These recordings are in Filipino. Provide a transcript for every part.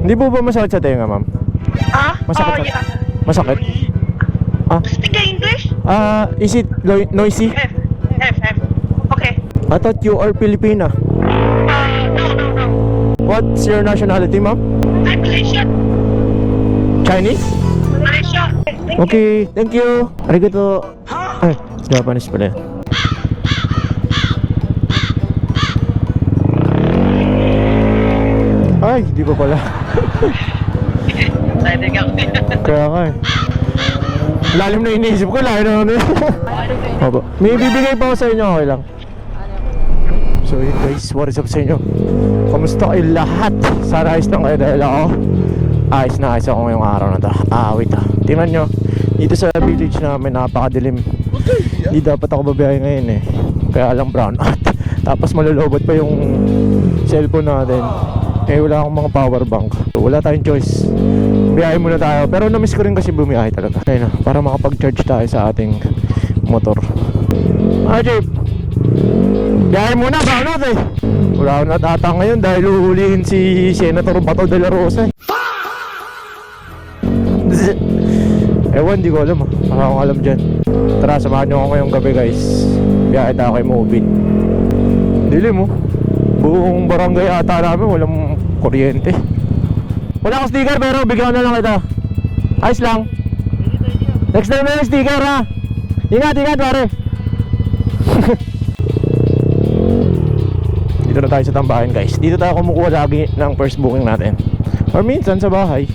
Hindi po ba masakit sa tenga, ma'am? Masakit Yeah. Masakit? Speak English? Is it noisy? F. Okay. I thought you are Filipina. No. What's your nationality, ma'am? I'm Malaysian. Chinese? Malaysia. Okay, thank you. Arigato. Ay, Japanese pala. Ay, di pa pala. Excited ako. Kaya nga eh. Lalim na iniisip ko, lalim na ano yun. Opo. May bibigay pa ako sa inyo, okay lang. So yun guys, what is up sa inyo? Kamusta kayo lahat? Sana ayos lang kayo dahil ako ayos na ayos ako ngayong araw na to. Wait tingnan nyo, dito sa village namin napakadilim. Hindi dapat ako babiyahe ngayon eh, kaya lang brown out. Tapos malulobot pa yung cellphone natin. Eh wala akong mga power bank, so, wala tayong choice. Biyahe muna tayo, pero na-miss ko rin kasi bumiyahe talaga. Ayun na, para makapag-charge tayo sa ating motor. Jeep, biyahe muna, brown out eh. Wala akong natata ngayon dahil uhulihin si Senator Bato de la Rosa. Ewan, di ko alam Wala akong alam dyan. Tara, samahan nyo ako ngayong gabi guys. Biyahe tayo kay Mobit. Dilim buong barangay ata namin walang kuryente. Wala akong sticker pero bigyan na lang kita. Ayos lang. Next time na yung sticker ha. Ingat pare. Dito na tayo sa tambahan guys. Dito tayo kumukuha lagi ng first booking natin. Or minsan sa bahay.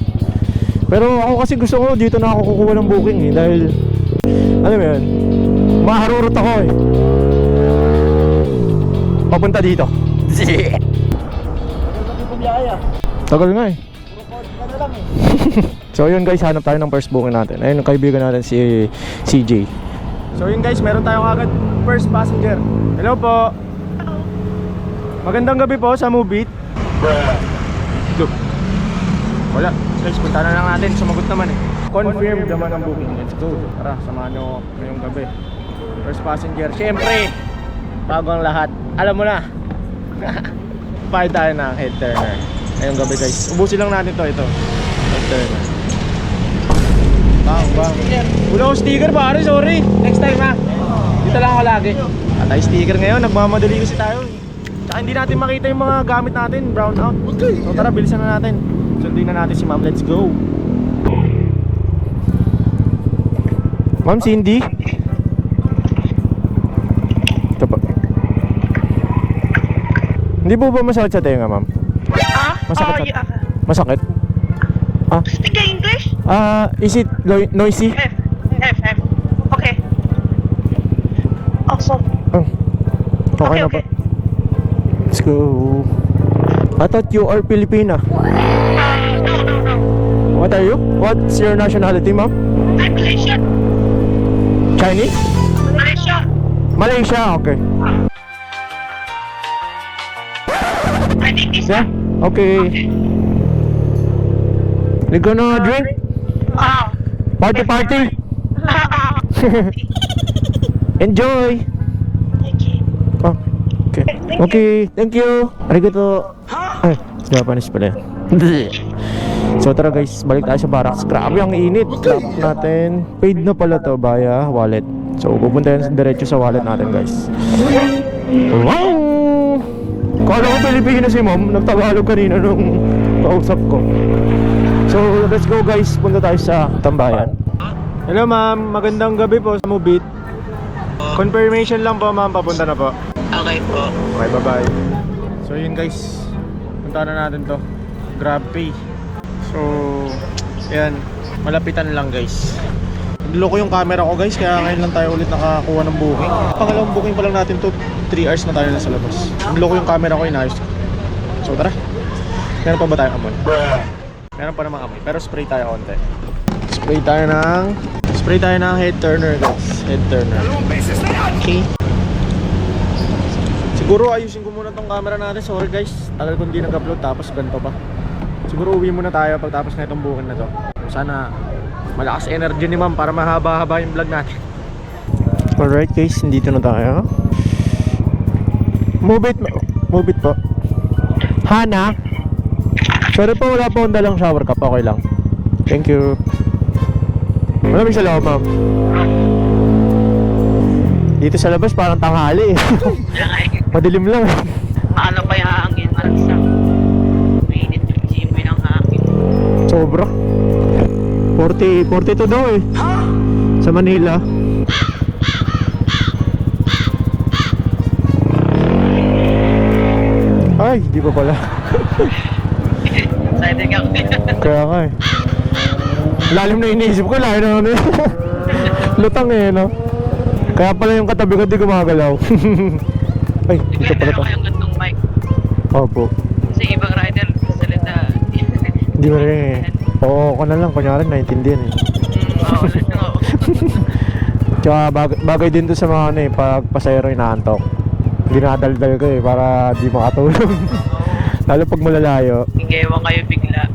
Pero ako kasi gusto ko dito na ako kukuha ng booking eh. Dahil alam mo yun, maharurot ako eh. Papunta dito. Tagal nga eh. So yun guys, hanap tayo ng first booking natin. Ayun yung kaibigan natin si CJ. So yun guys, meron tayong agad first passenger. Hello po. Magandang gabi po sa Mobit. Look. Wala. Guys, punta na lang natin. Sumagot naman eh. Confirmed naman ang booking. Let's go. Tara, samahan nyo ngayong gabi. First passenger. Siyempre, bago ang lahat, alam mo na. Bayad tayo ng head turner ngayong gabi guys. Ubusin lang natin to. Ito head turner. Bang. Wala akong sticker pare, sorry. Next time ha. Dito lang ako lagi. At tayo sticker ngayon. Nagmamadali kasi tayo. Tsaka hindi natin makita yung mga gamit natin. Brown out. So tara, bilisan na natin. Sundin na natin si ma'am. Let's go. Ma'am Cindy. Ito pa. Hindi po ba masakit sa tenga, ma'am? Masakit Yeah. Masakit? Speak English? Is it noisy? F. Okay. Awesome. Okay na pa. Let's go. I thought you are Filipina. No. What are you? What's your nationality, ma'am? I'm Malaysian. Chinese? Malaysia. Malaysia, okay. I think this Yeah? Okay. You gonna drink? Party? Enjoy! Okay, thank you. Arigato. Ay, Japanese pala. So tara guys, balik tayo sa barracks. Grabe ang init. Laptop natin. Paid na pala to via wallet. So pupunta yan diretso sa wallet natin guys. Wow! Kala ko Pilipino si ma'am. Nagtagalog kanina nung kausap ko. So let's go guys. Punta tayo sa tambayan. Hello ma'am, magandang gabi po sa Mobit. Confirmation lang po ma'am, papunta na po. Okay po. Okay, bye-bye. So yun guys, punta na natin to. GrabPay. So, ayan, malapitan lang guys. Nagloko yung camera ko guys, kaya ngayon lang tayo ulit nakakuha ng booking. Pangalawang booking pa lang natin to, 3 hours na tayo nasa labas. Nagloko yung camera ko, inayos ko. So tara, meron pa ba tayong amoy? Meron pa namang amoy, pero spray tayo konti. Spray tayo ng head turner guys. Head turner. Okay. Siguro ayusin ko muna tong camera natin. Sorry guys, tagal ko hindi nag-upload tapos ganito pa. Siguro uwi muna tayo pagtapos na itong booking na to. Sana malakas energy ni ma'am para mahaba-haba yung vlog natin. Alright guys, nandito na tayo. Mobit po. Hana. Sorry po, wala po akong dalang shower cup. Okay lang. Thank you. Maraming salamat, ma'am. Dito sa labas parang tanghali eh. Madilim lang eh. Maano pa yung hangin? Malagsa. Mainit yung Jimmy ng hangin. Sobra. 42 daw eh. Sa Manila. Ay, di pa pala. Excited ka. Kaya nga eh. Lalim na iniisip ko, lalim na ano eh. Lutang eh, no? Kaya pala yung katabi ko di gumagalaw. Ay, dito pala to. Kayong gantong mic. Opo. Kasi ibang rider salita. Hindi mo rin eh. Oo, ko na lang. Kunyari, naintindihan eh. Oo. Tsaka bagay din to sa mga ano eh, pag pasayro inaantok. Dinadaldal ko eh, para di makatulog. Lalo pag malalayo. Hingewang kayo bigla.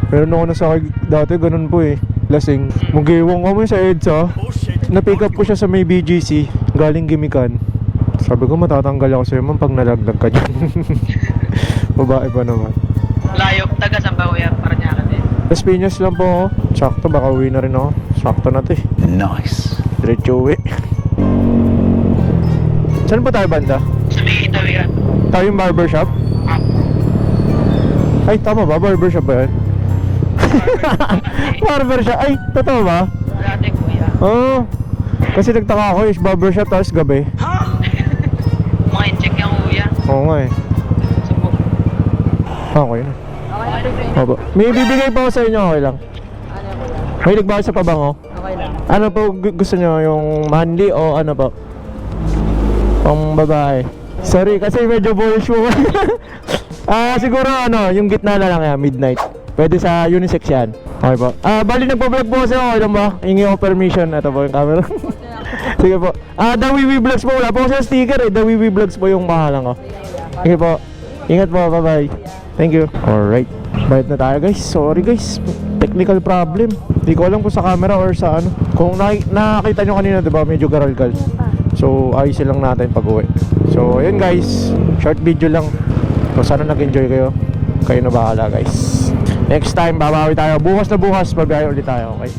Meron ako nasakay dati, ganun po eh. Lasing. Magiwang kami sa EDSA. Na-pick up ko siya sa may BGC. Galing Gimikan. Sabi ko matatanggal ako sa'yo man pag nalaglag ka dyan. Babae pa naman. Layo. Taga saan ba kuya? Para niya ka din. Las Piñas lang po ako. Sakto, baka uwi na rin ako. Sakto na to eh. Nice. Diretso uwi. Saan po tayo banda? Sa may itawiran. Tayo yung barbershop? Ay, tama ba? Barbershop ba yan? Barbershop? Ay, totoo ba? Dati kuya. Oo. Kasi nagtaka ako is barbershop tapos gabi. Mga in-check yung kuya. Oo nga eh. Subok. Okay na. Opo. May bibigay pa ako sa inyo, okay lang. May nagbawa sa pabango? Okay lang. Ano po gusto nyo? Yung manly o ano po? Pang babae. Sorry kasi medyo boyish mo. Siguro ano, yung gitna na lang yan, midnight. Pwede sa unisex yan. Okay po. Bali nagpo-vlog po kasi ako, okay lang ba? Hingi ako permission. Ito po yung camera. Sige po. The Wiwi Vlogs po. Wala po ako sa sticker eh. The Wiwi Vlogs po yung pangalan ko. Sige po. Ingat po. Bye-bye. Thank you. Alright. Bayad na tayo guys. Sorry guys. Technical problem. Hindi ko alam kung sa camera or sa ano. Kung nakakita nyo kanina, diba? Medyo garalgal. So, ayusin lang natin pag uwi. So, ayun guys. Short video lang. So, sana nag-enjoy kayo. Kayo na bahala guys. Next time, babawi tayo. Bukas na bukas, magbiyahe ulit tayo. Okay?